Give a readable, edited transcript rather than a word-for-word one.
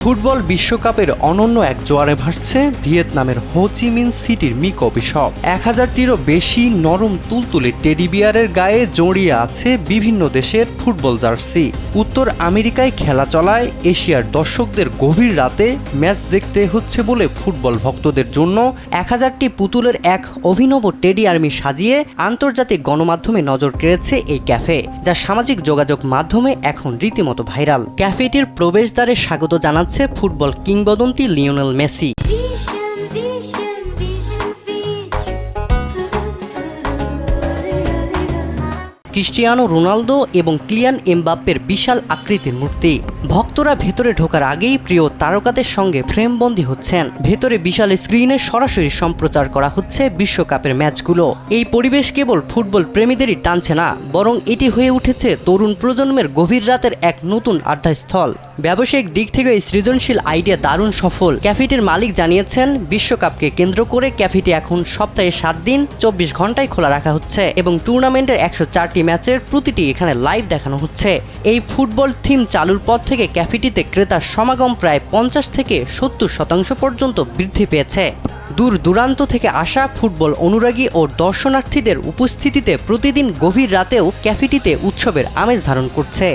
Football বিশ্বকাপের অনন্য এক জোয়ারে ভাসছে ভিয়েতনামের হো চি মিন সিটির মি কফি শপ। 1000টিরও বেশি নরম তুলতুলে টেডি বিয়ারের গায়ে জড়িয়ে আছে বিভিন্ন দেশের ফুটবল জার্সি। উত্তর আমেরিকায় খেলা চলায় এশিয়ার দর্শকদের গভীর রাতে ম্যাচ দেখতে হচ্ছে বলে ফুটবল ভক্তদের জন্য 1000টি পুতুলের এক অভিনব টেডি আর্মি সাজিয়ে আন্তর্জাতিক গণমাধ্যমে নজর কেড়েছে এই ক্যাফে, যা সামাজিক যোগাযোগ মাধ্যমে এখন রীতিমতো ভাইরাল। ক্যাফেটির প্রবেশদ্বারে স্বাগত জানাচ্ছে ফুটবল কিংবদন্তি লিওনেল মেসি। ক্রিস্টিয়ানো রোনালদো এবং কিলিয়ান এমবাপ্পের বিশাল আকৃতির মূর্তি। ভক্তরা ভেতরে ঢোকার আগেই প্রিয় তারকাদের সঙ্গে ফ্রেমবন্দি হচ্ছেন। ভেতরে বিশাল স্ক্রিনে সরাসরি সম্প্রচার করা হচ্ছে বিশ্বকাপের ম্যাচগুলো। এই পরিবেশ কেবল ফুটবল প্রেমীদেরই টানছে না, বরং এটি হয়ে উঠেছে তরুণ প্রজন্মের গভীর রাতের এক নতুন আড্ডাস্থল। ব্যবসায়িক দিক থেকে এই সৃজনশীল আইডিয়া দারুণ সফল। ক্যাফেটির মালিক জানিয়েছেন, বিশ্বকাপকে কেন্দ্র করে ক্যাফেটি এখন সপ্তাহে 7 দিন 24 ঘন্টায় খোলা রাখা হচ্ছে এবং টুর্নামেন্টের 104টি ম্যাচের প্রতিটি এখানে লাইভ দেখানো হচ্ছে। এই ফুটবল থিম চালুর পর থেকে ক্যাফেটিতে ক্রেতার সমাগম প্রায় 50 থেকে 70% পর্যন্ত বৃদ্ধি পেয়েছে। দূর দূরান্ত থেকে আসা ফুটবল অনুরাগী ও দর্শনার্থীদের উপস্থিতিতে প্রতিদিন গভীর রাতেও ক্যাফেটিতে উৎসবের আমেজ ধারণ করছে।